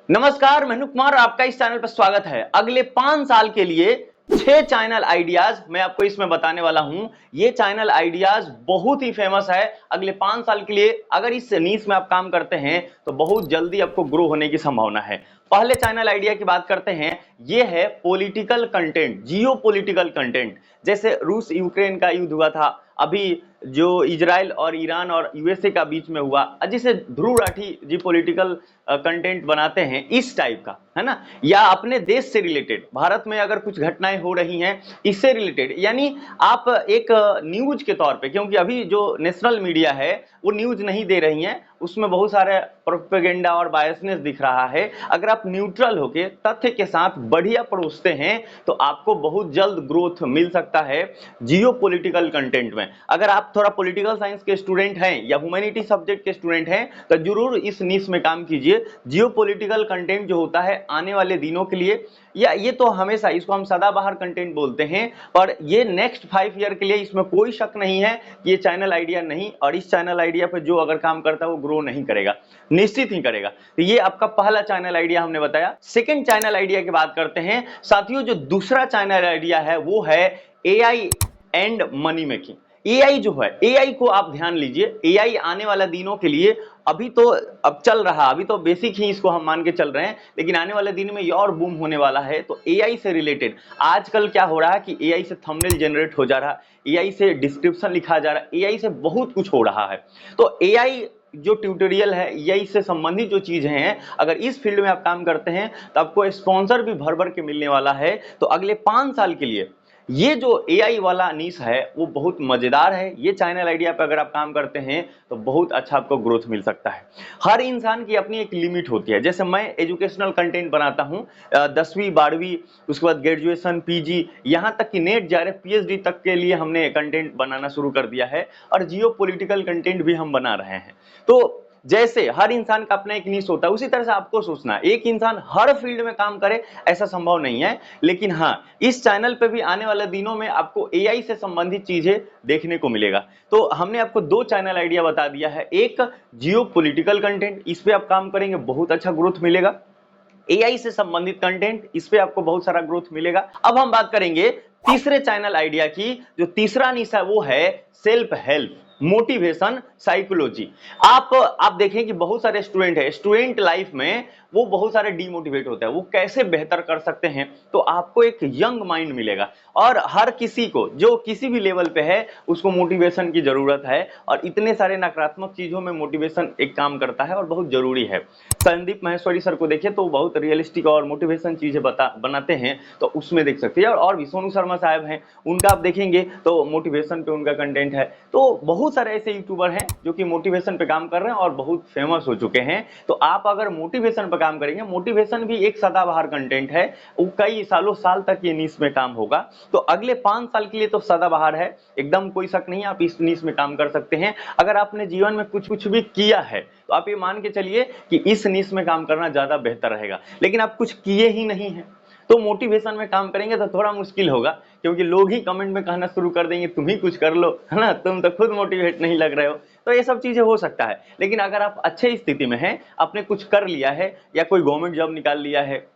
नमस्कार, मैं कुमार, आपका इस चैनल पर स्वागत है। अगले 5 साल के लिए 6 चैनल आइडियाज मैं आपको इसमें बताने वाला हूं। ये चैनल आइडियाज बहुत ही फेमस है। अगले 5 साल के लिए अगर इस नीश में आप काम करते हैं तो बहुत जल्दी आपको ग्रो होने की संभावना है। पहले चैनल आइडिया की बात करते हैं। ये है पॉलिटिकल कंटेंट, जियो पॉलिटिकल कंटेंट। जैसे रूस यूक्रेन का युद्ध हुआ था, अभी जो इजराइल और ईरान और यूएसए का बीच में हुआ, जिसे ध्रुव राठी जी पॉलिटिकल कंटेंट बनाते हैं, इस टाइप का है ना। या अपने देश से रिलेटेड, भारत में अगर कुछ घटनाएं हो रही हैं इससे रिलेटेड, यानी आप एक न्यूज के तौर पे, क्योंकि अभी जो नेशनल मीडिया है वो न्यूज नहीं दे रही है, उसमें बहुत सारे प्रोपेगेंडा और बायसनेस दिख रहा है। अगर आप न्यूट्रल होके तथ्य के साथ बढ़िया परोसते हैं तो आपको बहुत जल्द ग्रोथ मिल सकता है जियो पॉलिटिकल कंटेंट में। अगर आप थोड़ा पॉलिटिकल साइंस के स्टूडेंट हैं या ह्यूमैनिटी सब्जेक्ट के स्टूडेंट हैं तो जरूर इस निश में काम कीजिए। जियो पॉलिटिकल कंटेंट जो होता है आने वाले दिनों के लिए, या ये तो हमेशा इसको हम सदाबहार कंटेंट बोलते हैं, पर ये नेक्स्ट 5 ईयर के लिए, इसमें कोई शक नहीं है कि ये चैनल आइडिया नहीं, और इस चैनल आइडिया पे जो अगर काम करता है वो ग्रो नहीं करेगा, निश्चित ही करेगा। तो ये आपका पहला चैनल आइडिया हमने बताया। सेकंड चैनल आइडिया की बात करते हैं साथियों। जो दूसरा चैनल आइडिया है वो है AI and money making. AI जो है, एआई को आप ध्यान लीजिए। एआई आने वाला दिनों के लिए, अभी तो अब चल रहा, अभी तो बेसिक ही इसको हम मान के चल रहे हैं, लेकिन आने वाले दिन में ये और बूम होने वाला है। तो एआई से रिलेटेड आजकल क्या हो रहा है कि एआई से थंबनेल जनरेट हो जा रहा है, एआई से डिस्क्रिप्शन लिखा जा रहा है, एआई से बहुत कुछ हो रहा है। तो एआई जो ट्यूटोरियल है, एआई से संबंधित जो चीजें हैं, अगर इस फील्ड में आप काम करते हैं तो आपको स्पॉन्सर भी भर भर के मिलने वाला है। तो अगले 5 साल के लिए ये जो एआई वाला नीश है वो बहुत मजेदार है। ये चैनल आइडिया पे अगर आप काम करते हैं तो बहुत अच्छा आपको ग्रोथ मिल सकता है। हर इंसान की अपनी एक लिमिट होती है। जैसे मैं एजुकेशनल कंटेंट बनाता हूं, 10वीं 12वीं, उसके बाद ग्रेजुएशन, पीजी, यहां तक कि नेट जा रहे पीएचडी तक के लिए हमने कंटेंट बनाना शुरू कर दिया है, और जियो पॉलिटिकल कंटेंट भी हम बना रहे हैं। तो जैसे हर इंसान का अपना एक निश होता है, उसी तरह से आपको सोचना है। एक इंसान हर फील्ड में काम करे ऐसा संभव नहीं है, लेकिन हाँ, इस चैनल पे भी आने वाले दिनों में आपको एआई से संबंधित चीजें देखने को मिलेगा। तो हमने आपको 2 चैनल आइडिया बता दिया है। एक जियो पॉलिटिकल कंटेंट, इस पे आप काम करेंगे बहुत अच्छा ग्रोथ मिलेगा। एआई से संबंधित कंटेंट, इस पे आपको बहुत सारा ग्रोथ मिलेगा। अब हम बात करेंगे तीसरे चैनल आइडिया की। जो तीसरा निश है वो है सेल्फ हेल्प, मोटिवेशन, साइकोलॉजी। आप देखें कि बहुत सारे स्टूडेंट है, स्टूडेंट लाइफ में वो बहुत सारे डीमोटिवेट होते हैं, वो कैसे बेहतर कर सकते हैं। तो आपको एक यंग माइंड मिलेगा, और हर किसी को जो किसी भी लेवल पे है उसको मोटिवेशन की जरूरत है, और इतने सारे नकारात्मक चीजों में मोटिवेशन एक काम करता है और बहुत जरूरी है। संदीप माहेश्वरी सर को देखिए तो बहुत रियलिस्टिक और मोटिवेशन चीजें बनाते हैं, तो उसमें देख सकते हैं। और भी सोनू शर्मा साहब हैं, उनका आप देखेंगे तो मोटिवेशन पे उनका कंटेंट है। तो बहुत सारे ऐसे यूट्यूबर हैं जो कि मोटिवेशन पे काम कर रहे हैं और बहुत फेमस हो चुके हैं। तो आप अगर मोटिवेशन पे काम करेंगे, मोटिवेशन भी एक सदाबहार कंटेंट है, वो कई सालों साल तक ये नीश में काम होगा। तो अगले 5 साल के लिए तो सदाबहार है, एकदम कोई शक नहीं, आप इस नीश में काम कर सकते हैं। अगर आपने जीवन में कुछ कुछ भी किया है तो आप ये मान के चलिए कि इस नीश में काम करना ज्यादा बेहतर रहेगा। लेकिन आप कुछ किए ही नहीं है तो मोटिवेशन में काम करेंगे तो थोड़ा मुश्किल होगा, क्योंकि लोग ही कमेंट में कहना शुरू कर देंगे तुम ही कुछ कर लो, है ना, तुम तो खुद मोटिवेट नहीं लग रहे हो। तो ये सब चीजें हो सकता है। लेकिन अगर आप अच्छे स्थिति में हैं, आपने कुछ कर लिया है, या कोई गवर्नमेंट जॉब निकाल लिया है,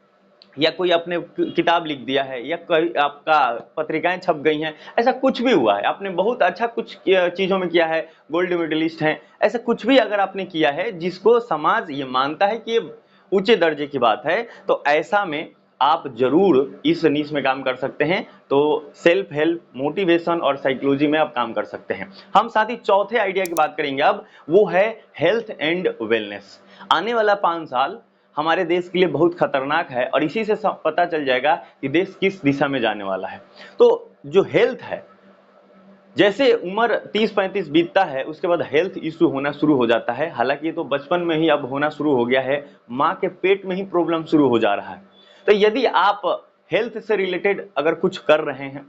या कोई आपने किताब लिख दिया है, या कोई आपका पत्रिकाएं छप गई हैं, ऐसा कुछ भी हुआ है, आपने बहुत अच्छा कुछ चीजों में किया है, गोल्ड मेडलिस्ट हैं, ऐसा कुछ भी अगर आपने किया है जिसको समाज ये मानता है कि ये ऊंचे दर्जे की बात है, तो ऐसा में आप जरूर इस नीश में काम कर सकते हैं। तो सेल्फ हेल्प, मोटिवेशन और साइकोलॉजी में आप काम कर सकते हैं। हम साथ ही चौथे आइडिया की बात करेंगे अब, वो है हेल्थ एंड वेलनेस। आने वाला 5 साल हमारे देश के लिए बहुत खतरनाक है, और इसी से पता चल जाएगा कि देश किस दिशा में जाने वाला है। तो जो हेल्थ है, जैसे उम्र 30-35 बीतता है उसके बाद हेल्थ इश्यू होना शुरू हो जाता है। हालांकि ये तो बचपन में ही अब होना शुरू हो गया है, माँ के पेट में ही प्रॉब्लम शुरू हो जा रहा है। तो यदि आप हेल्थ से रिलेटेड अगर कुछ कर रहे हैं,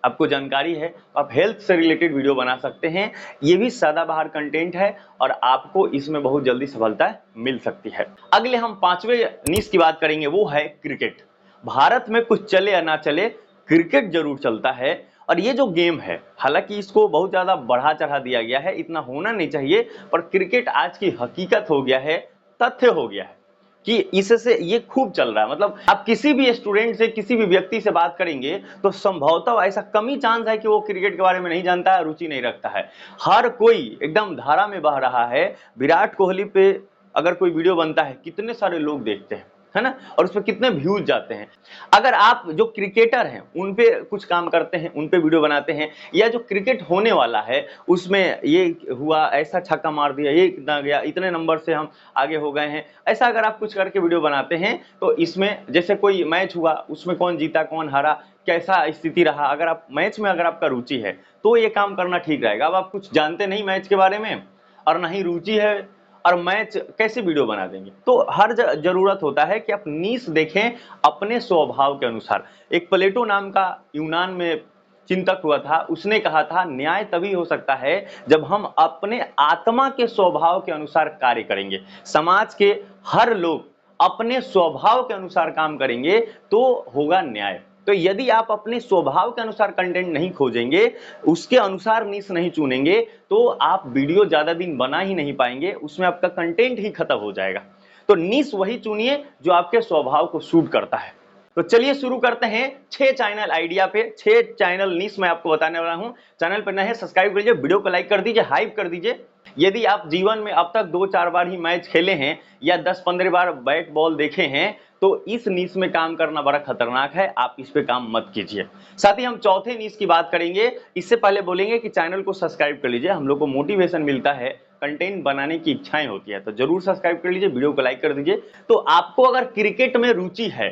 आपको जानकारी है, तो आप हेल्थ से रिलेटेड वीडियो बना सकते हैं। ये भी सदाबहार कंटेंट है और आपको इसमें बहुत जल्दी सफलता मिल सकती है। अगले हम 5वें निश की बात करेंगे, वो है क्रिकेट। भारत में कुछ चले या ना चले, क्रिकेट जरूर चलता है। और ये जो गेम है, हालांकि इसको बहुत ज्यादा बढ़ा चढ़ा दिया गया है, इतना होना नहीं चाहिए, पर क्रिकेट आज की हकीकत हो गया है, तथ्य हो गया है। कि इससे ये खूब चल रहा है। मतलब आप किसी भी स्टूडेंट से, किसी भी व्यक्ति से बात करेंगे तो संभवतः ऐसा कम ही चांस है कि वो क्रिकेट के बारे में नहीं जानता है, रुचि नहीं रखता है। हर कोई एकदम धारा में बह रहा है। विराट कोहली पे अगर कोई वीडियो बनता है कितने सारे लोग देखते हैं, है ना, और उसमें कितने व्यूज जाते हैं। अगर आप जो क्रिकेटर हैं उन पे कुछ काम करते हैं, उन पे वीडियो बनाते हैं, या जो क्रिकेट होने वाला है उसमें ये हुआ, ऐसा छक्का मार दिया, ये इतना गया, इतने नंबर से हम आगे हो गए हैं, ऐसा अगर आप कुछ करके वीडियो बनाते हैं तो इसमें जैसे कोई मैच हुआ उसमें कौन जीता कौन हारा, कैसा स्थिति रहा, अगर आप मैच में अगर आपका रुचि है तो ये काम करना ठीक रहेगा। अब आप कुछ जानते नहीं मैच के बारे में और ना ही रुचि है और मैच कैसे वीडियो बना देंगे, तो हर जरूरत होता है कि आप नीश देखें अपने स्वभाव के अनुसार। एक प्लेटो नाम का यूनान में चिंतक हुआ था, उसने कहा था न्याय तभी हो सकता है जब हम अपने आत्मा के स्वभाव के अनुसार कार्य करेंगे। समाज के हर लोग अपने स्वभाव के अनुसार काम करेंगे तो होगा न्याय। तो यदि आप अपने स्वभाव के अनुसार कंटेंट नहीं खोजेंगे, उसके अनुसार नीश नहीं चुनेंगे, तो आप वीडियो ज्यादा दिन बना ही नहीं पाएंगे, उसमें आपका कंटेंट ही खत्म हो जाएगा। तो नीश वही चुनिए जो आपके स्वभाव को सूट करता है। तो चलिए शुरू करते हैं 6 चैनल आइडिया पे। 6 चैनल नीश मैं आपको बताने वाला हूं। चैनल पर नए हैं सब्सक्राइब कीजिए, वीडियो को लाइक कर दीजिए, हाइप कर दीजिए। यदि आप जीवन में अब तक 2-4 बार ही मैच खेले हैं या 10-15 बार बैट बॉल देखे हैं तो इस नीश में काम करना बड़ा खतरनाक है, आप इस पे काम मत कीजिए। साथ ही हम चौथे नीश की बात करेंगे। इससे पहले बोलेंगे कि चैनल को सब्सक्राइब कर लीजिए, हम लोग को मोटिवेशन मिलता है, कंटेंट बनाने की इच्छाएं होती है, तो जरूर सब्सक्राइब कर लीजिए, वीडियो को लाइक कर दीजिए। तो आपको अगर क्रिकेट में रुचि है,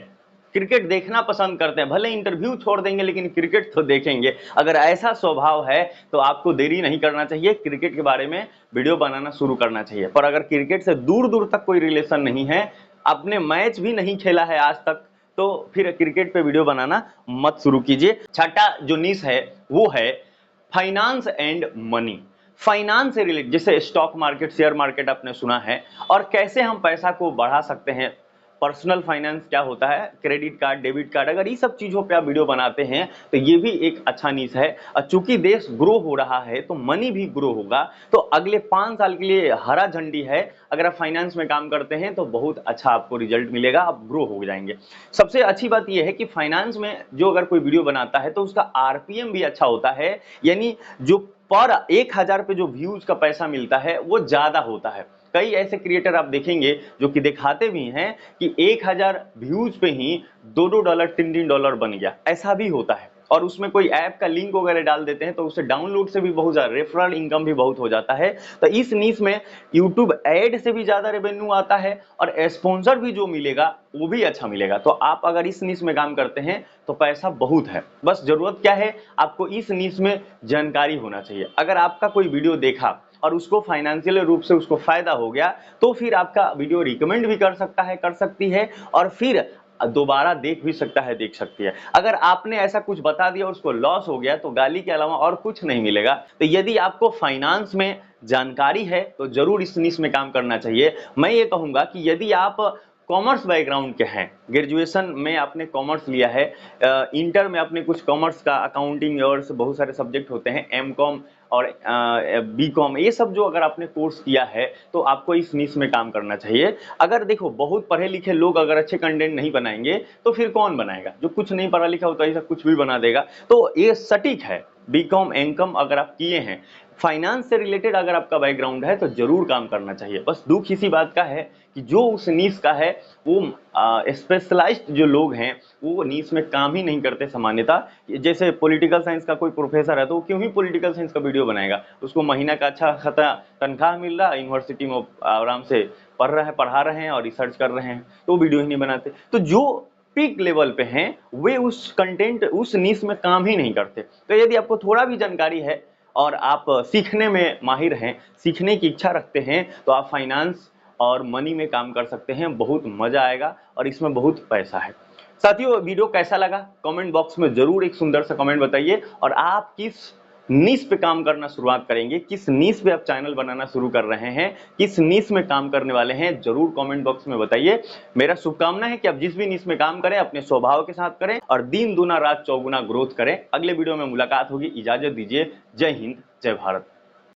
क्रिकेट देखना पसंद करते हैं, भले इंटरव्यू छोड़ देंगे लेकिन क्रिकेट तो देखेंगे, अगर ऐसा स्वभाव है तो आपको देरी नहीं करना चाहिए, क्रिकेट के बारे में वीडियो बनाना शुरू करना चाहिए। पर अगर क्रिकेट से दूर दूर तक कोई रिलेशन नहीं है, आपने मैच भी नहीं खेला है आज तक, तो फिर क्रिकेट पे वीडियो बनाना मत शुरू कीजिए। छठा जो नीश है वो है फाइनेंस एंड मनी। फाइनेंस से रिलेटेड, जैसे स्टॉक मार्केट, शेयर मार्केट आपने सुना है, और कैसे हम पैसा को बढ़ा सकते हैं, पर्सनल फाइनेंस क्या होता है, क्रेडिट कार्ड, डेबिट कार्ड, अगर ये सब चीजों पे आप वीडियो बनाते हैं तो ये भी एक अच्छा नीश है। और चूंकि देश ग्रो हो रहा है तो मनी भी ग्रो होगा, तो अगले 5 साल के लिए हरा झंडी है। अगर आप फाइनेंस में काम करते हैं तो बहुत अच्छा आपको रिजल्ट मिलेगा, आप ग्रो हो जाएंगे। सबसे अच्छी बात यह है कि फाइनेंस में जो अगर कोई वीडियो बनाता है तो उसका आरपीएम भी अच्छा होता है, यानी जो पर 1000 पे जो व्यूज का पैसा मिलता है वो ज्यादा होता है। कई ऐसे क्रिएटर आप देखेंगे जो कि दिखाते भी हैं कि 1000 व्यूज पे ही $2 $3 बन गया, ऐसा भी होता है। और उसमें कोई ऐप का लिंक वगैरह डाल देते हैं तो उसे डाउनलोड से भी बहुत ज्यादा रेफरल इनकम भी बहुत हो जाता है। तो इस नीश में यूट्यूब ऐड से भी ज्यादा रेवेन्यू आता है और स्पॉन्सर भी जो मिलेगा वो भी अच्छा मिलेगा। तो आप अगर इस नीश में काम करते हैं तो पैसा बहुत है, बस जरूरत क्या है, आपको इस नीश में जानकारी होना चाहिए। अगर आपका कोई वीडियो देखा और उसको फाइनेंशियल रूप से उसको फायदा हो गया तो फिर आपका वीडियो रिकमेंड भी कर सकता है, कर सकती है, और फिर दोबारा देख भी सकता है, देख सकती है। अगर आपने ऐसा कुछ बता दिया और उसको लॉस हो गया तो गाली के अलावा और कुछ नहीं मिलेगा। तो यदि आपको फाइनेंस में जानकारी है तो जरूर इस निश में काम करना चाहिए। मैं ये कहूंगा कि यदि आप कॉमर्स बैकग्राउंड के हैं, ग्रेजुएशन में आपने कॉमर्स लिया है, इंटर में आपने कुछ कॉमर्स का अकाउंटिंग और बहुत सारे सब्जेक्ट होते हैं, एमकॉम और बीकॉम, ये सब जो अगर आपने कोर्स किया है तो आपको इस निश में काम करना चाहिए। अगर देखो बहुत पढ़े लिखे लोग अगर अच्छे कंटेंट नहीं बनाएंगे तो फिर कौन बनाएगा, जो कुछ नहीं पढ़ा लिखा होता ऐसा कुछ भी बना देगा। तो ये सटीक है, बीकॉम एमकॉम अगर आप किए हैं, फाइनेंस से रिलेटेड अगर आपका बैकग्राउंड है तो जरूर काम करना चाहिए। बस दुख इसी बात का है कि जो उस नीश का है वो स्पेशलाइज्ड जो लोग हैं वो नीश में काम ही नहीं करते सामान्यतः। जैसे पॉलिटिकल साइंस का कोई प्रोफेसर है तो वो क्यों ही पॉलिटिकल साइंस का वीडियो बनाएगा, उसको महीना का अच्छा खासा तनख्वाह मिल रहा है, यूनिवर्सिटी में आराम से पढ़ा रहे हैं और रिसर्च कर रहे हैं, तो वीडियो ही नहीं बनाते। तो जो पीक लेवल पे हैं वे उस कंटेंट, उस नीश में काम ही नहीं करते। तो यदि आपको थोड़ा भी जानकारी है और आप सीखने में माहिर हैं, सीखने की इच्छा रखते हैं, तो आप फाइनेंस और मनी में काम कर सकते हैं, बहुत मजा आएगा और इसमें बहुत पैसा है। साथियों, वीडियो कैसा लगा कमेंट बॉक्स में जरूर एक सुंदर सा कमेंट बताइए, और आप किस नीश पे काम करना शुरुआत करेंगे, किस नीश पे आप चैनल बनाना शुरू कर रहे हैं, किस नीश में काम करने वाले हैं, जरूर कमेंट बॉक्स में बताइए। मेरा शुभकामना है कि आप जिस भी नीश में काम करें अपने स्वभाव के साथ करें और दिन दुना रात चौगुना ग्रोथ करें। अगले वीडियो में मुलाकात होगी, इजाजत दीजिए। जय हिंद, जय भारत।